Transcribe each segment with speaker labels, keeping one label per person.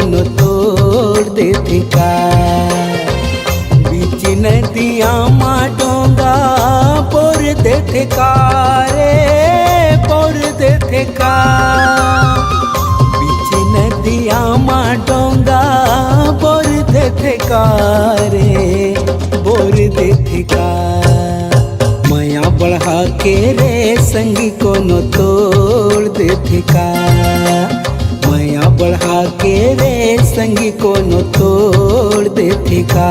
Speaker 1: कोनो तोड़ देथे का। बीच नदिया मा डोंगा पोर देथे का रे पोर देथे का। बीच नदिया मा डोंगा बोर देथे का रे बोर देथे का। माया बढ़ा के रे संगी कोनो तोड़ देथे का। माया बढ़ा के रे संगी कोनो तोड़ देथे का।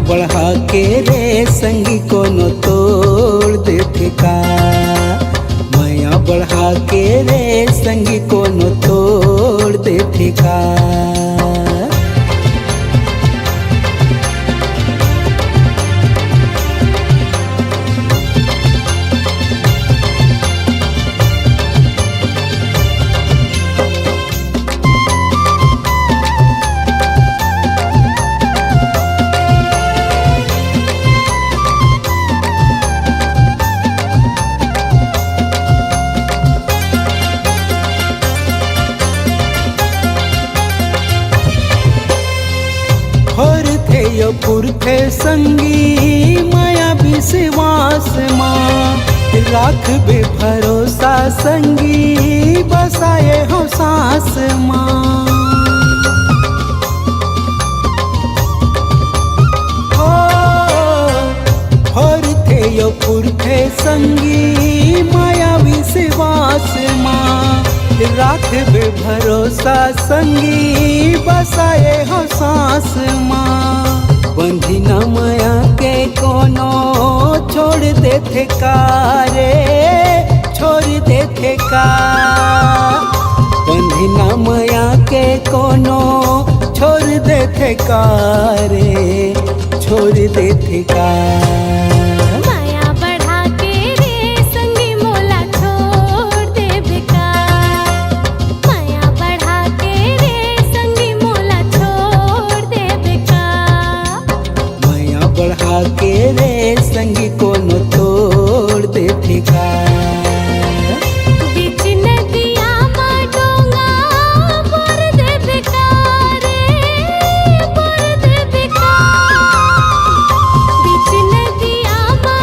Speaker 1: बढ़ा के रे संगी कोनो तोड़ देथे का। माया बढ़ा के रे संगी कोनो तोड़ देथे का। यो पुरखे संगी माया विश्वास माँ राख बे भरोसा संगी बसाए हो सांस माँ। और थे यो पुरखे संगी माया विश्वास माँ राख बे भरोसा संगी बसाए हो सांस माँ। बंधी न माया के कोनो छोड़ देथे का रे छोड़ देथे का। बंधी न माया के कोनो छोड़ देथे का रे छोड़ देथे का। बढ़ा के रे संगी कोनो तोड़ देथे का।
Speaker 2: बीच नदिया मा डोंगा बोर देथे का रे बोर देथे का। बीच नदिया मा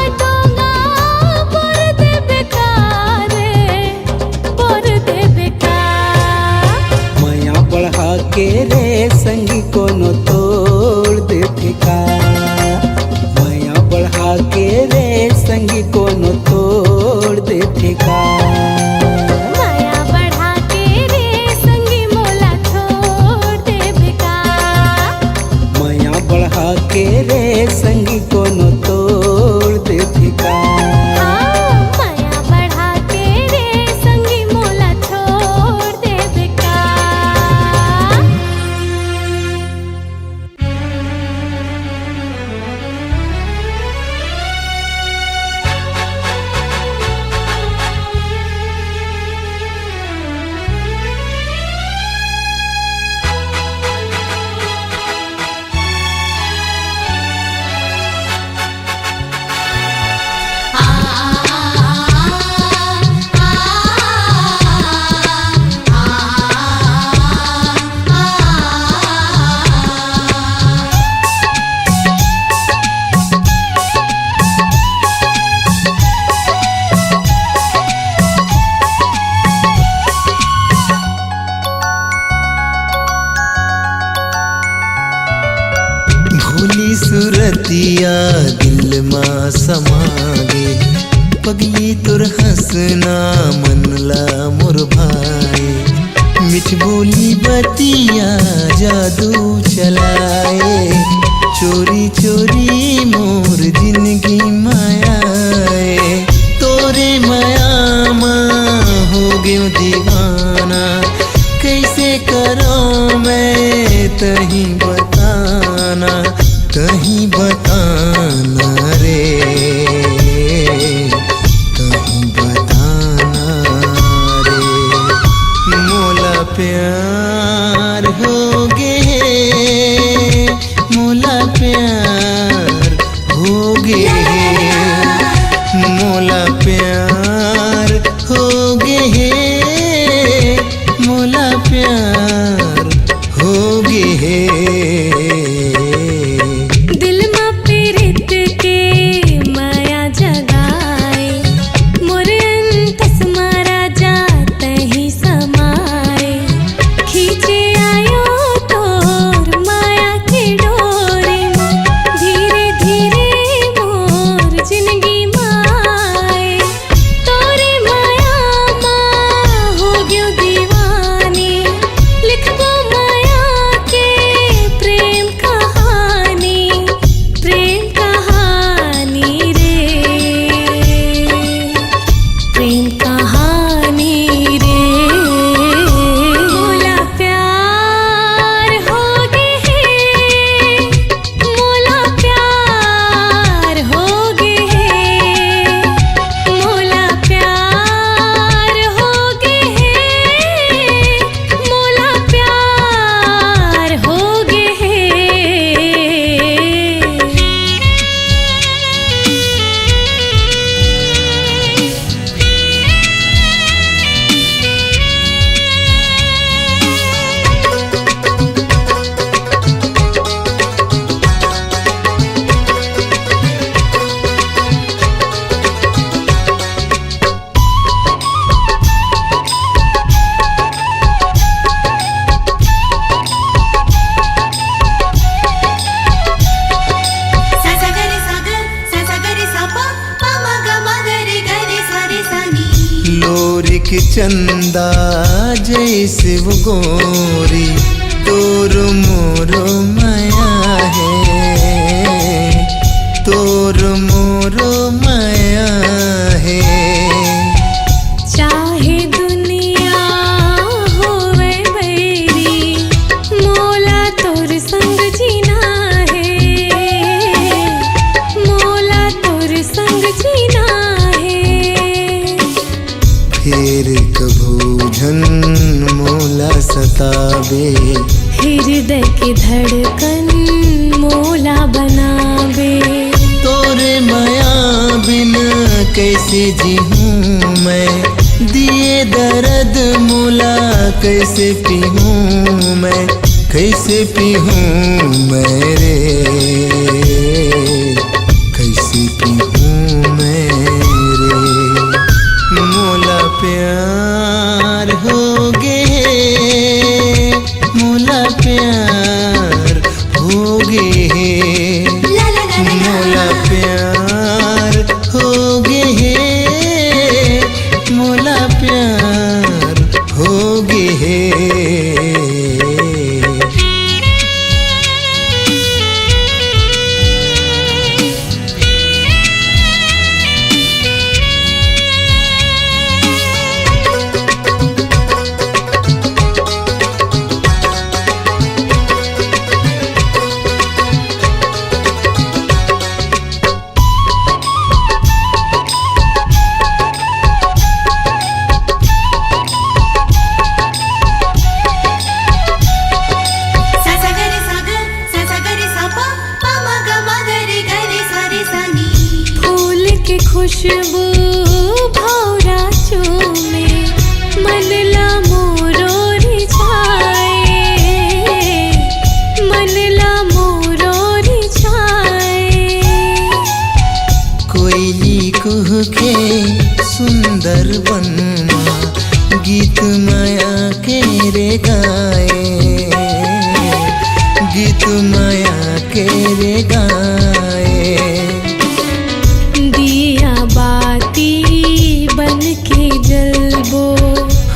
Speaker 3: बतिया दिल माँ समागे पगली तोर हंसना मनला मोर भाई मिठ बोली बतिया जादू चलाए चोरी चोरी मोर जिंदगी मायाए तोरे माया माँ हो गयो दीवाना कैसे करो मैं तही बताना रे तही बताना रे मोला प्यार हो गे मोला प्यार हो गे मोला प्यार हो गे मोला प्यार हो गे
Speaker 2: दिल में प्रीत के माया जगाए मोर अंतस मारा जात ही समाए खींचे आयो तोर माया की डोरी धीरे धीरे मोर जिंदगी माए तोरे माया माँ हो गयो दीवानी लिखबो माया के प्रेम कहानी रे प्रेम कहानी रे मोला प्यार हो गे मोला प्यार हो गे मोला प्यार हो गे मोला प्यार हो गे
Speaker 3: लोरिक चंदा जैसे वो गोरी तोर मोरो माया है तोर मोरो माया है
Speaker 2: चाहे दुनिया होवे बैरी मोला तोर संग जीना है मोला तोर संग जीना है
Speaker 3: फिर कभू झन मोला सतावे
Speaker 2: हृदय की धड़कन मोला बनावे
Speaker 3: तोरे माया बिन कैसे जीऊँ मैं दिए दर्द मोला कैसे पीऊँ मैं कैसे पीऊँ मैं रे कैसे पीऊँ मैं रे मोला प्यार हो गे मोला प्यार हो गे मोला प्यार हो गे मोला प्यार हो गे
Speaker 2: खुशबू भौरा चूमे मनला मोरो रिझाए मनला मोरो रिझाए
Speaker 3: कोयली कुह के सुंदर वनमा गीत माया के रे गाए गीत माया के रे गाए
Speaker 2: जलबो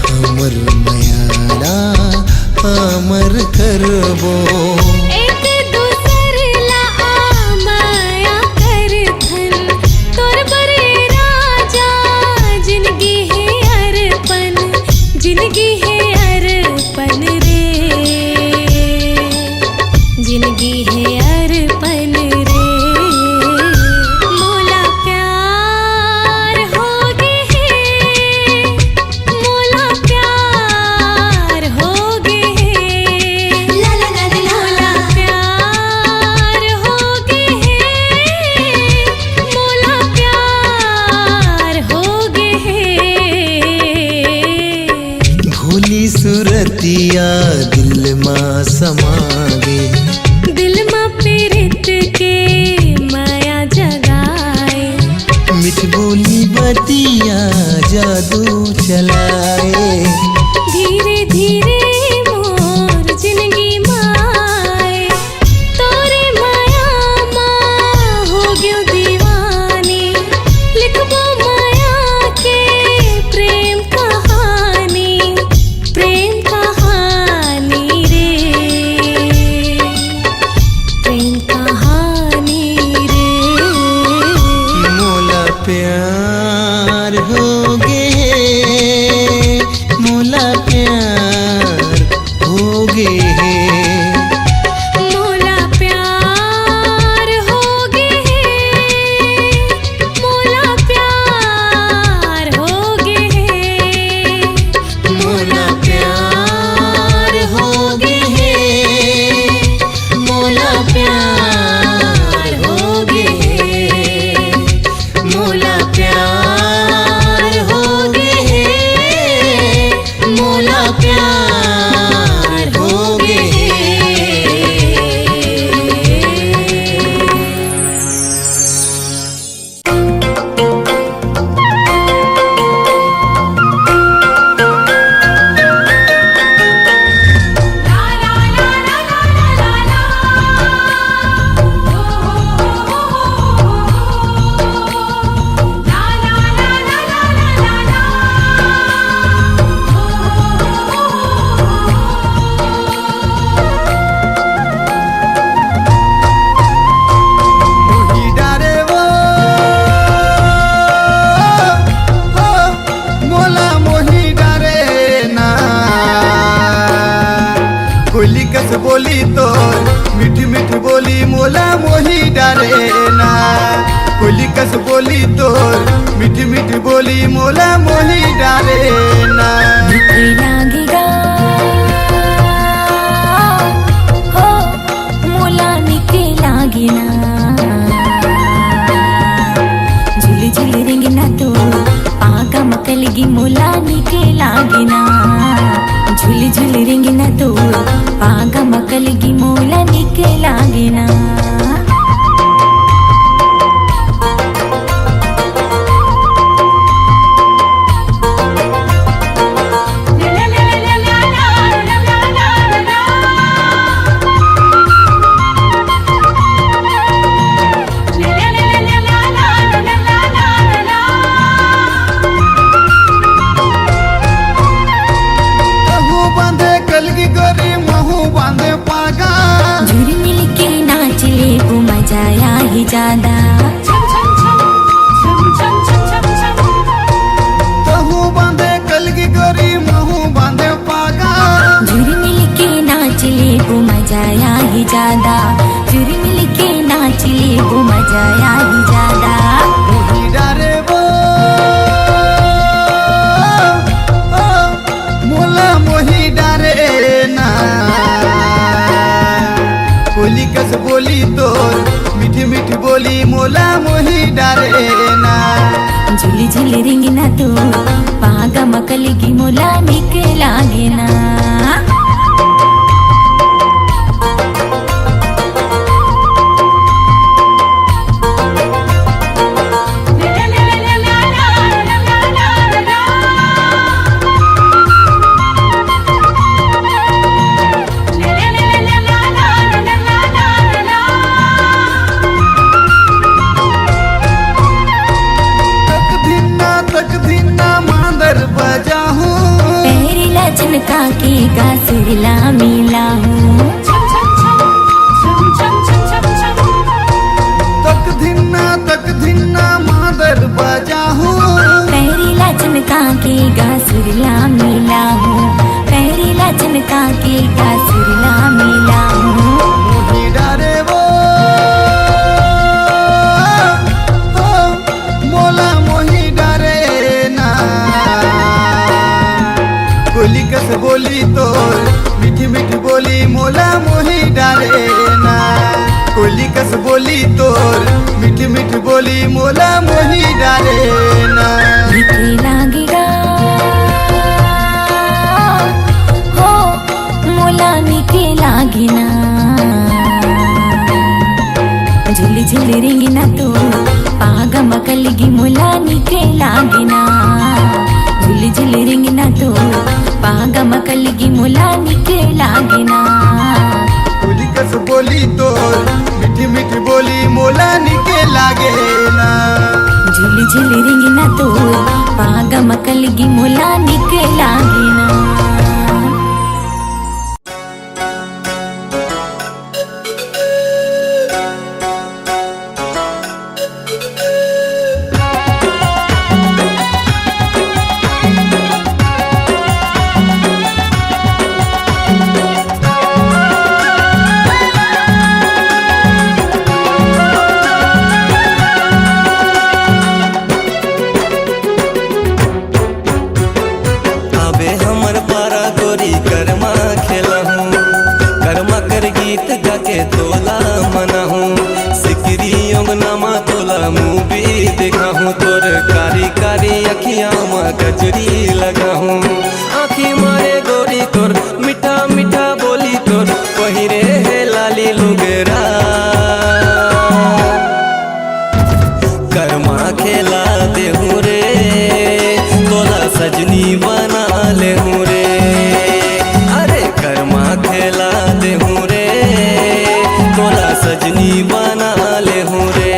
Speaker 3: हमर मयाड़ा अमर करबो
Speaker 2: एक दूसर ला माया करथन तोर बरे राजा जिंदगी है अरपन जिंदगी है अरपन रे जिंदगी है अरपन रे मोला प्यार होगे है मोला प्यार होगे है मोला प्यार होगे है मोला प्यार होगे है
Speaker 3: भोली सुरतिया दिल माँ समागे
Speaker 2: दिल में प्रीत के माया जगाए
Speaker 3: मिठ बोली बतिया जादू चलाए
Speaker 2: धीरे धीरे मोर जिंदगी माए तोरे माया माँ हो गयो दीवानी लिखबो माया के प्रेम कहानी रे प्रेम कहानी रे
Speaker 3: मोला प्यार होगे मोला प्यार होगे
Speaker 2: मोला प्यार होगे है मोला प्यार होगे है
Speaker 3: मोला प्यार होगे मोला प्यार होगे मोला प्यार होगे मोला प्यार होगे मोला मोही डारे ना कोयली कस बोली तो मीठी मीठी बोली मोला मोही डारे ना कोयली कस बोली तो मीठी मीठी बोली मोला मोही डारे ना
Speaker 2: लागेगा हो मोला निके लागेना झुली झुली रेंगिना तो आगा मकलगी मोला निके लागेना झुली झुली रेंगिना तो आगा मकलगी मोला निके लागेना
Speaker 3: कहूँ बांधे कलगी गोरी महू बांधे पागा
Speaker 2: झुरी मिल के नाच ले वो मजा या ही ज्यादा
Speaker 3: कहूँ बांधे कलगी गोरी महू बांधे पागा
Speaker 2: झुरी मिल के नाच ले वो मजा या ही ज्यादा झुरी मिल के नाच ले वो मजा या ही ज्यादा
Speaker 3: मोही डारे वो मोला मोही डारे ना कोयली कस बोली तो मीठी मीठी बोली मोला मोही डारे ना
Speaker 2: झुली झुली रेंगिना तो पागा मकलगी मोला निके लागेना
Speaker 3: तक धिन्ना मांद
Speaker 2: के गासुरला मिला हूँ।
Speaker 3: तक धिन्ना मादर बजा हूँ।
Speaker 2: पैरीला चमका के गासुरला मिला हूँ। पैरीला चमका के गासुरला मिला हूँ।
Speaker 3: मोही डारे वो मोला मोही डारे ना। कोली कस बोली तो मीठी मीठी बोली मोला मोही डारे ना। कोली कस बोली तोर मीठी मीठी बोली मोला मोही डारे ना।
Speaker 2: मीठे लागेगा हो मोला मीठे लागिना। झुली झुली रेंगिना तो पागा मकलगी मोला मीठे लागिना। झुली झुली रेंगिना तो पागा मकलगी मोला मीठे लागिना।
Speaker 3: कोली कस बोली तोर मीठी मीठी बोली मोला निके लागे ना।
Speaker 2: झुली झुली रेंगिना तो पागा मकलगी मोला मीठे लागिना।
Speaker 4: गजरी लगा हूँ आँखी मारे गोरी तोर मीठा मीठा बोली तोर पहिरे है लाली लुगरा। कर्मा खेला दे हूँ रे तोला सजनी बना ले हूँ रे। अरे कर्मा खेला दे हूँ रे तोला सजनी बना ले हूँ रे।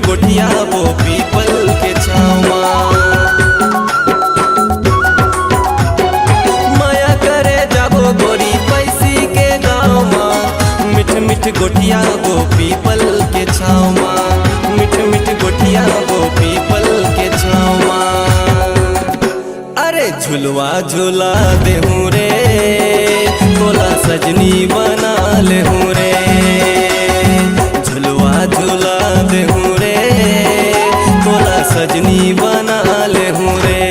Speaker 4: गोटिया वो पीपल के छावा माया करे जाबो गोरी पैसी के गाँव माँ। मिठ मिठ गोटिया वो पीपल के छावा। मिठ मिठ गोटिया वो पीपल के छावा। अरे झुलवा झूला दे हूँ रे तोला सजनी बना ले हूँ रे। झुलवा झूला दे हूँ रे तोला सजनी बना ले हूँ रे।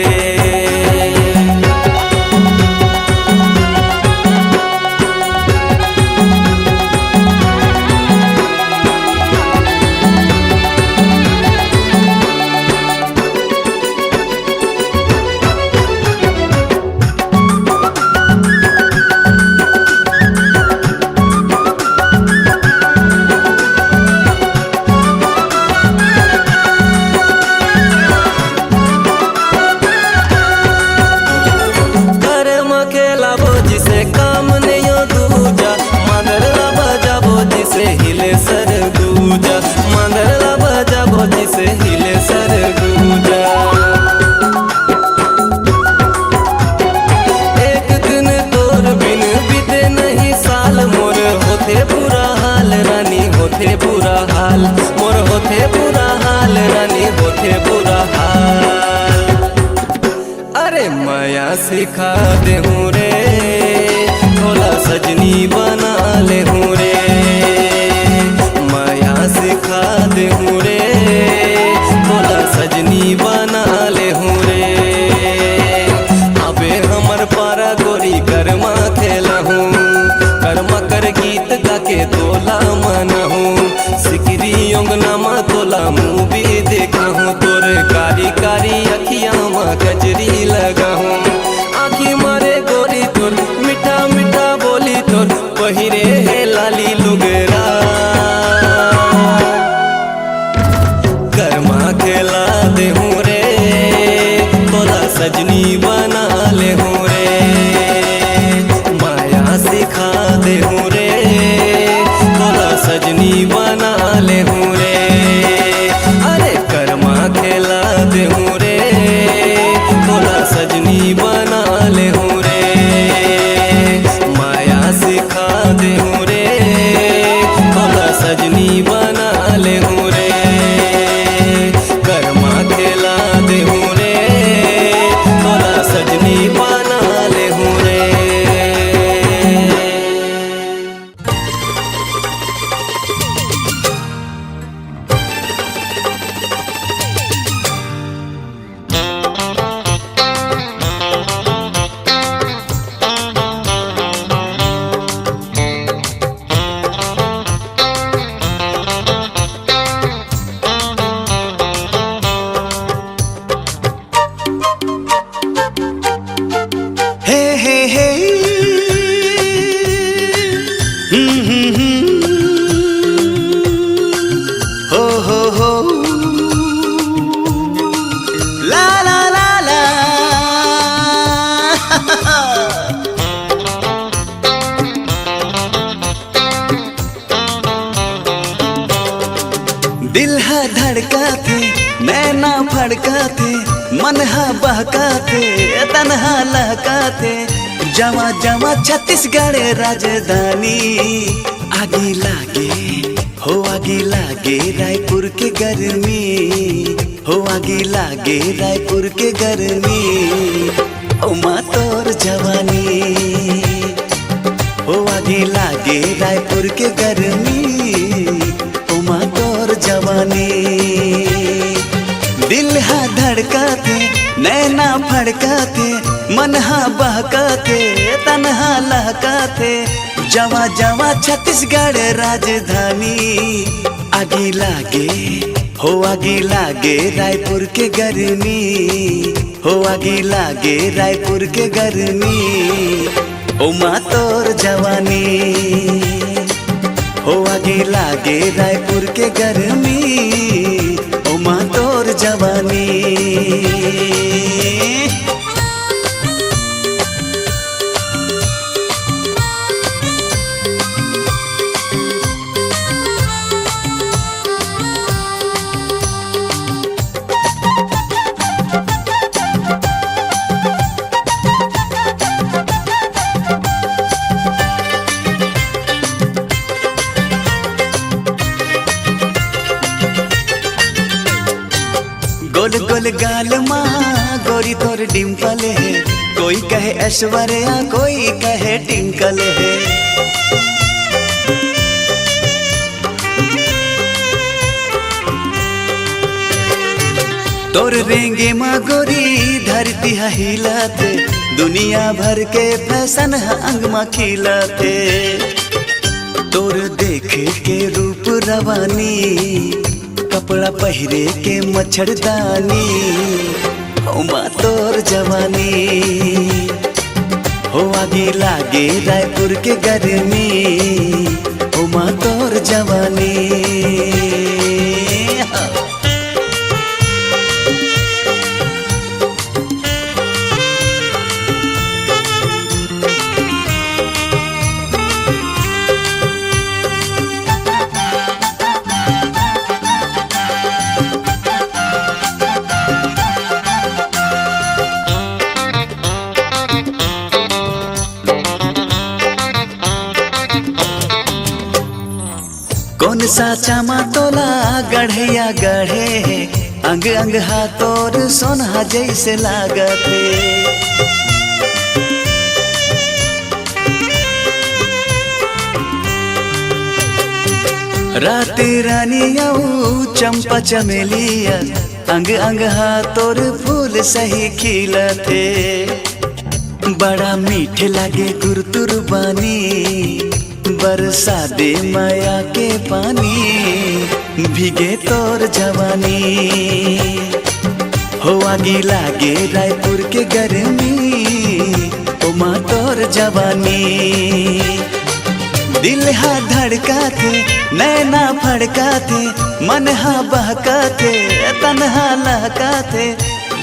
Speaker 4: सिखा दे हूँ रे तोला सजनी बना ले हूँ रे। माया सिखा दे हूँ रे तोला सजनी बना ले हूँ रे। अबे हमर पारा गोरी कर्मा खेला हूँ कर्मा कर गीत गा के तोला मन
Speaker 1: दिल हा धड़का थे नैना फड़का थे मन हा बहका थे तनहा लहका थे जवा जवा छत्तीसगढ़ राजधानी आगे लागे हो आगे लागे रायपुर के गर्मी हो आगे लागे रायपुर के गर्मी ओ माँ तोर जवानी हो आगे लागे रायपुर के गर्मी ओ माँ तोर जवानी दिल हा धड़का थे नैना फड़का थे मन हा बहका थे तनहा लहका थे जवा जवा छत्तीसगढ़ राजधानी आगे लागे हो आगे लागे रायपुर के गर्मी हो आगे लागे रायपुर के गर्मी ओ माँ तोर जवानी हो आगे लागे रायपुर के गर्मी ओ माँ तोर जवानी गोल गोल गाल माँ गोरी तोर डिम्पल है कोई कहे ऐश्वर्या कोई कहे टिंकल है तोर रेंगे माँ गोरी धरती है हिलत दुनिया भर के फैशन है अंग माँ खिलते तोर देखे के रूप रवानी कपड़ा पहिरे के मच्छरदानी हो माँ तोर जवानी हो आगे लागे रायपुर के गर्मी हो माँ तोर जवानी कौन सा चामा तोला गढ़िया गढ़े अंग अंग हाथोर सोना जैसे लागते रात रानिया चंपा चमेलिया अंग अंग हाथोर फूल सही खिलते बड़ा मीठे लागे गुरतुरबानी बरसा दे माया के पानी भीगे तोर जवानी हो आगे लागे रायपुर के गर्मी ओ माँ तोर जवानी दिल हा धड़का थे नैना फड़का थे मन हा बहका थे तनहा लहका थे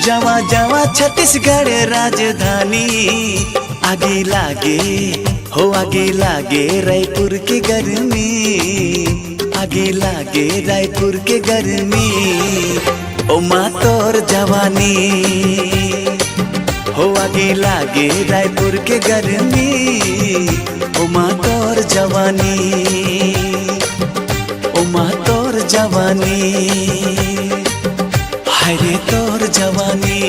Speaker 1: जवा जवा छत्तीसगढ़ राजधानी आगे लागे हो आगे लागे रायपुर के गर्मी आगे लागे रायपुर के गर्मी ओ माँ तोर जवानी हो आगे लागे रायपुर के गर्मी ओ माँ तोर जवानी ओ माँ तोर जवानी हाय रे तोर जवानी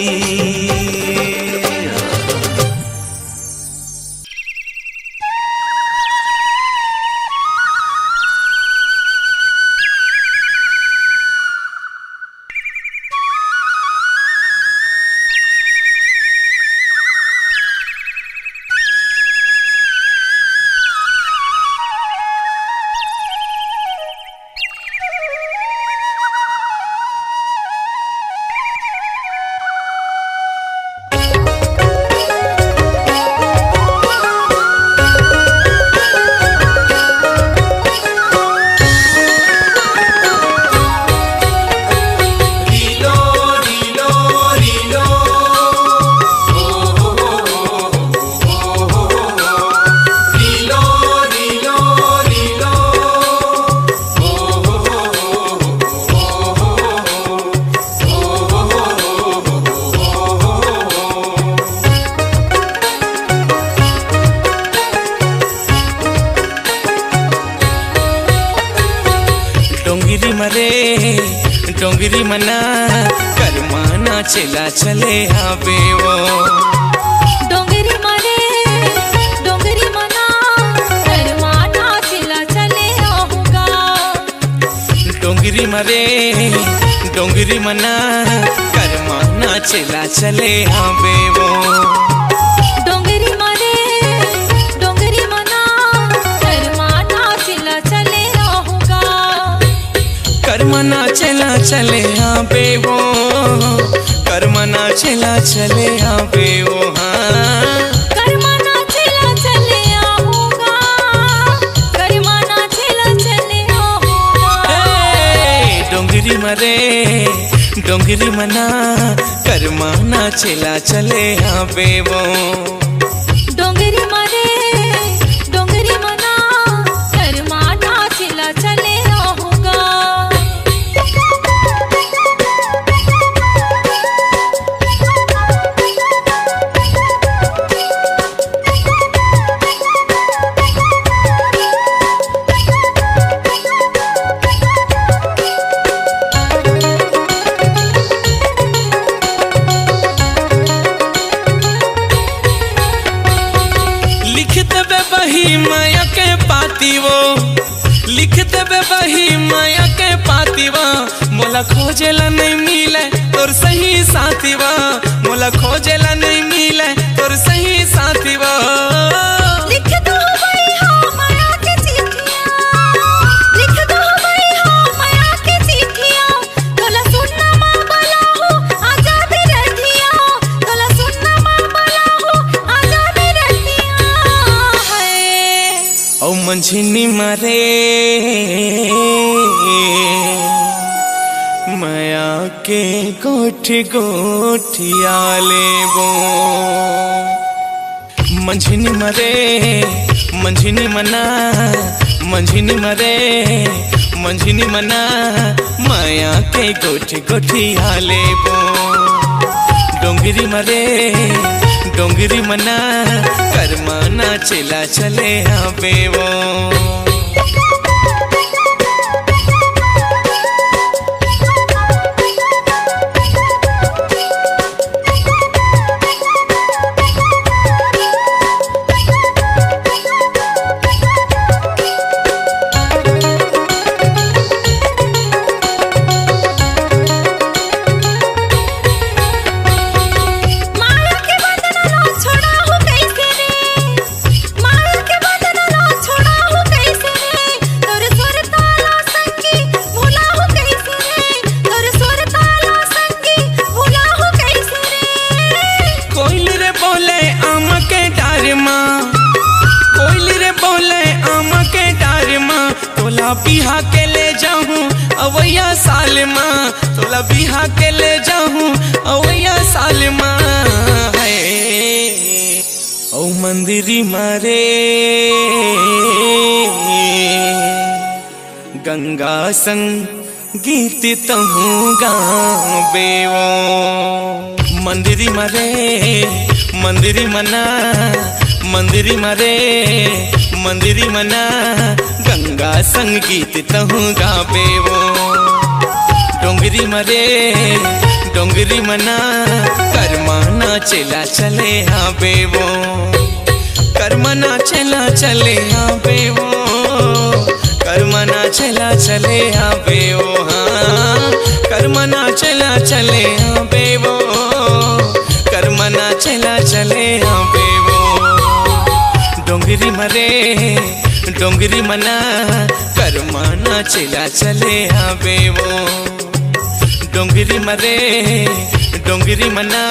Speaker 5: मरे डोंगरी मना करमाना चला चले आवे वो
Speaker 2: डोंगरी मरे डोंगरी मना करमाना चला चले आऊंगा
Speaker 5: डोंगरी मरे डोंगरी मना करमाना चला चले आवे वो
Speaker 2: डोंगरी मरे डोंगरी मना करमाना चला चले आऊंगा
Speaker 5: करमाना चला चले आवे वो करमाना चला चले आवे वो हाँ
Speaker 2: करमाना चला चले आऊंगा करमाना चला चले आऊंगा
Speaker 5: डोंगरी मरे डोंगरी मना करमाना चला चले आवे वो
Speaker 2: डोंगरी मरे डोंगरी मना करमाना चला चले आऊंगा
Speaker 5: लिखते बे बही माया के पाती वो लिखते बे बही माया के पाती वो मोला खोजेला नहीं मिले तोर सही साथी वो मोला खोजेला नहीं मिले तोर सही साथी वो
Speaker 2: लिख दो भाई हाँ माया के चिट्ठियाँ लिख दो भाई हाँ माया के चिट्ठियाँ तोला सुनना माँ बोला हो आजा भी रखिया तोला सुनना माँ बोला हो आजा भी रखिया है
Speaker 5: औ मंझिनी मरे माया के गोठी गोठिया लेबो मंझिनी मरे मंझिनी मना मंझिनी मरे मंझिनी मना माया के गोठी गोठिया लेबो डोंगरी मरे डोंगरी मना करमाना चला चले आवे वो
Speaker 2: माया के बंधन ना छोड़ा हो कैसे रे माया के बंधन ना छोड़ा हो कैसे रे तोर सुर ताला संगी भूला हो कैसे रे तोर सुर ताला संगी भूला हो कैसे रे
Speaker 5: कोयल रे बोले आम के डार माँ कोयल रे बोले आम के डार माँ तोला बिहा के ले जाऊँ अवैया साल माँ तोला बिहा के ले जाऊँ अवैया साल माँ है औ मंदिरी मारे गंगा संग गीत तहूँ गावे वो मंदिरी मरे मंदिरी मना मंदिरी मरे मंदिरी मना गंगा संगीत तहूँ गावे वो डोंगरी मरे डोंगरी मना करमाना चला चले आवे वो करमाना चला चले आवे वो करमाना चला चले आवे वो हाँ करमाना चला चले आवे वो करमाना चला चले आवे वो डोंगरी मरे डोंगरी मना करमाना चला चले आवे वो डोंगरी मरे डोंगरी मना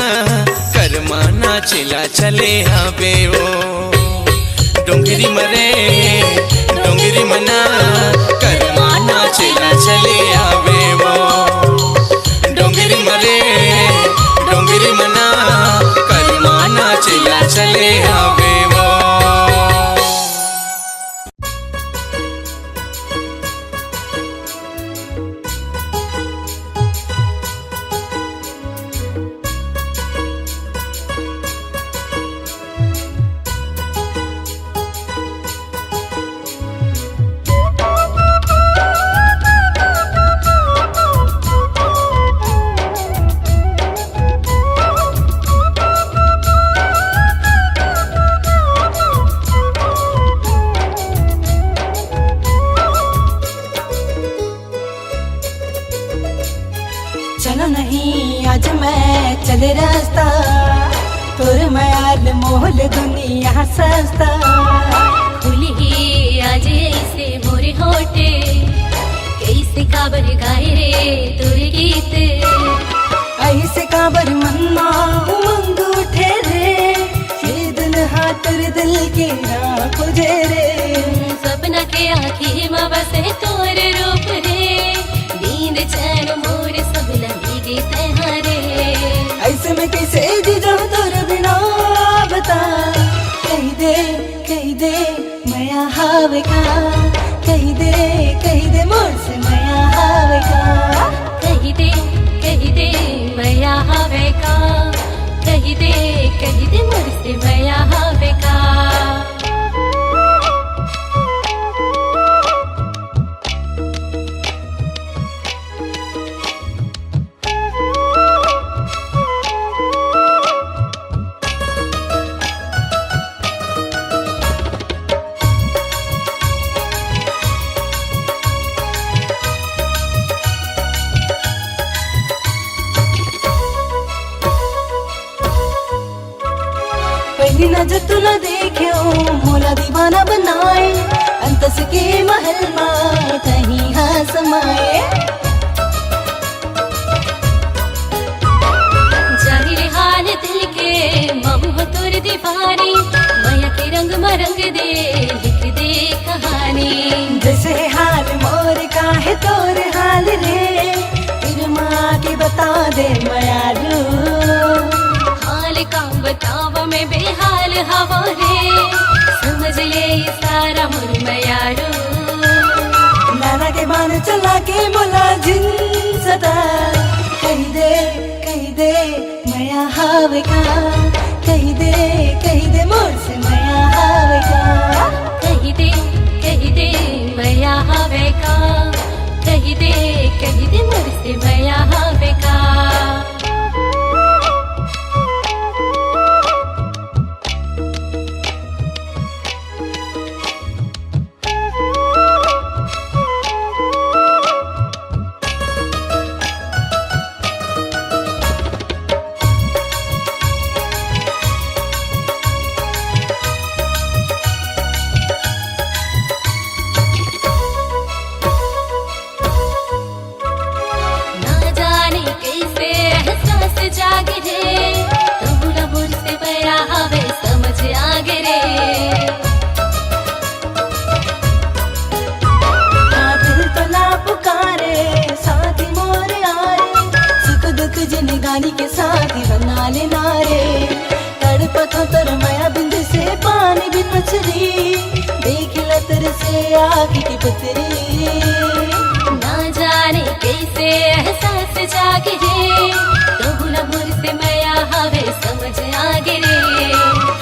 Speaker 5: करमाना चला चले आवे वो डोंगरी मरे डोंगरी मना करमाना चला चले आवे वो डोंगरी मरे डोंगरी मना करमाना चला चले आवे वो
Speaker 6: बीच में चले रास्ता, तोर मायाल मोहल दुनिया सस्ता।
Speaker 2: खुली आज ऐसे मोरे होटे, कैसे काबर गाए रे तोरे गीत।
Speaker 6: ऐसे काबर मन्ना उमंग उठे रे, ये दिल हाथर दिल के ना खोजे रे।
Speaker 2: सपना के आँखी में बसे तोर रूप रे, नींद चैन मोर सब लगी गई तहारे।
Speaker 6: ऐसे में कैसे जी जाऊं तोर बिना बता, कही दे मया हावे का, कही दे मोर से मया हावे का।
Speaker 2: कही दे मया हावे का, कही दे मोर से मया हावे का।
Speaker 6: पहली नजर तू न देखे मोला दीवाना बनाए, अंतस के महल में कहीं हाँ समाए।
Speaker 2: जानी रे हाल दिल के महुआ तोर दीवानी, माया के रंग में रंग दे लिख दे कहानी।
Speaker 6: जैसे हाल मोर का है तोर हाल रे, फिर माँ के बता दे मयारू।
Speaker 2: हाल का बतावा में बेहाल हवा रे, समझ ले सारा मोर मयारू।
Speaker 6: नाना के बान चला के बोला जिन सदा, कही दे मया हावे का, कही दे मोर से मया हावे का।
Speaker 2: कही दे मया हावे का, कही दे मोर से मया हावे का। ना जाने कैसे एहसास जागे रे, तोरा मोर से मया हावे समझ आगे रे।
Speaker 6: दिल तो ना पुकारे साथी मोर आरे, सुख दुख जिंदगानी के साथी बना लेना रे। तड़पता तर माया बिंद से पानी भी पचरी, देख ल तर से आग की पुतरी।
Speaker 2: ना जाने कैसे एहसास जागे रे, तोरा मोर से मया हावे समझ आगे रे।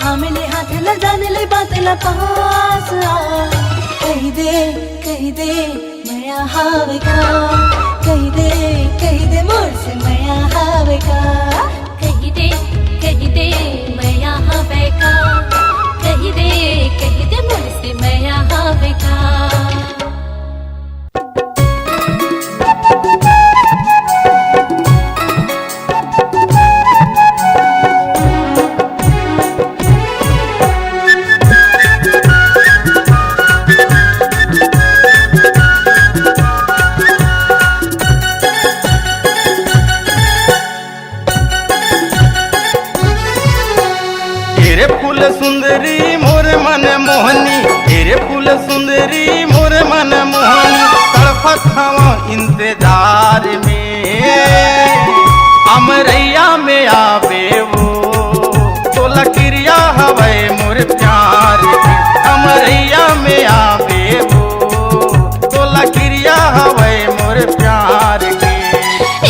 Speaker 6: हाँ मिले हाथ ल जाने ले बात ल पास आ, कही दे मया हावे का, कही दे मोर से मया हावे का।
Speaker 2: कही दे मया हावे का, कही दे मोर से मया हावे का।
Speaker 3: तेरे फूल सुंदरी मोर मन मोहनी, तेरे फूल सुंदरी मोर मन मोहनी। तड़पत हवा इंतजार में, अमरैया में आवे वो, तोला क्रिया हवे मोर प्यार की। अमरैया में आवे वो, तोला क्रिया हवे मोर प्यार की।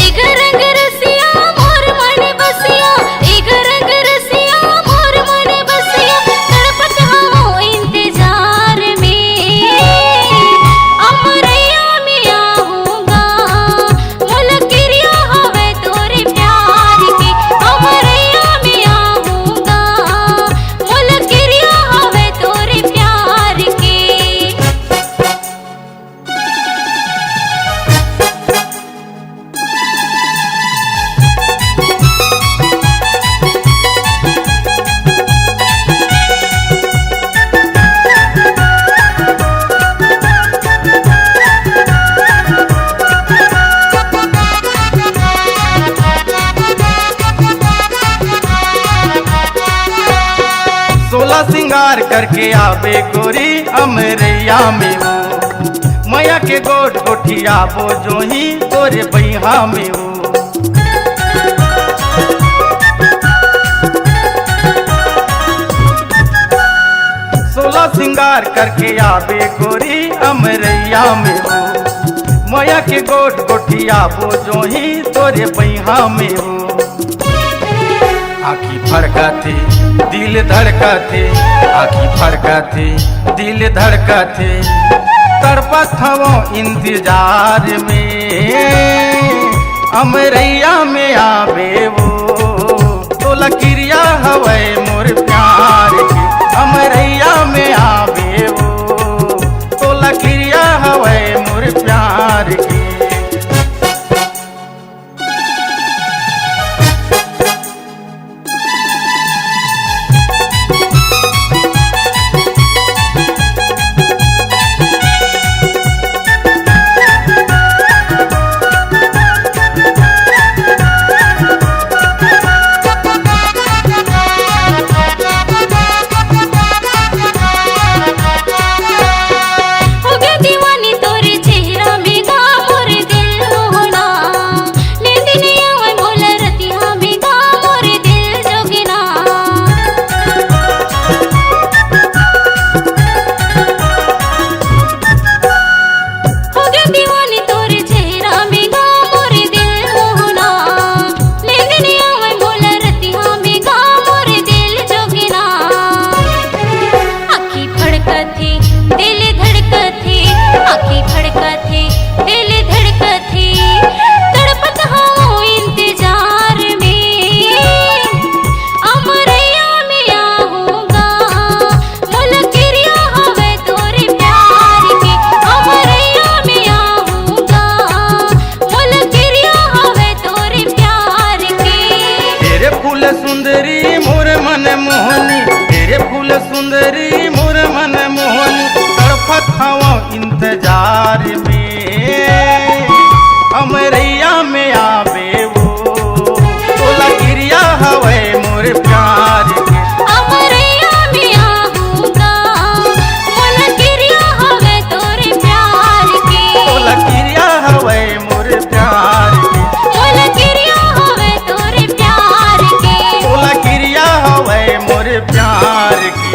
Speaker 2: एक रंग रसिया मोर मन बसिया, एक रंग रसिया मोर मन बसिया। तड़पत हवा इंतजार में, अमरैया में आऊंगा, मोला क्रिया हवे तोरे प्यार की। अमरैया में आऊंगा, मोला क्रिया हवे तोरे प्यार की।
Speaker 3: करके आवे गोरी अमरैया में हो, मैया के गोट गोठिया बो जो ही तोरे बैहा में हो। सोलह सिंगार करके आवे गोरी अमरैया में हो, मैया के गोट गोठिया बो जो ही तोरे बैहा में हो। आँखी फड़काते दिल धड़काते, आँखी फड़काते दिल धड़काते, तड़पत हवो इंतजार में अमरैया में आवे वो, तोला क्रिया हवे मोर प्यार की अमरैया में आवे वो, तोला क्रिया हवे मोर प्यार की। सुंदरी मोर मन मोहनी, तड़पत हवा इंतजार में अमरैया में आवे वो, तोला क्रिया हवे मोर प्यार के
Speaker 2: अमरैया में आहूँगा, मोला क्रिया हवे तोरे प्यार के,
Speaker 3: तोला क्रिया हवे मोर प्यार के,
Speaker 2: मोला क्रिया हवे तोरे प्यार के,
Speaker 3: तोला क्रिया हवे मोर प्यार की।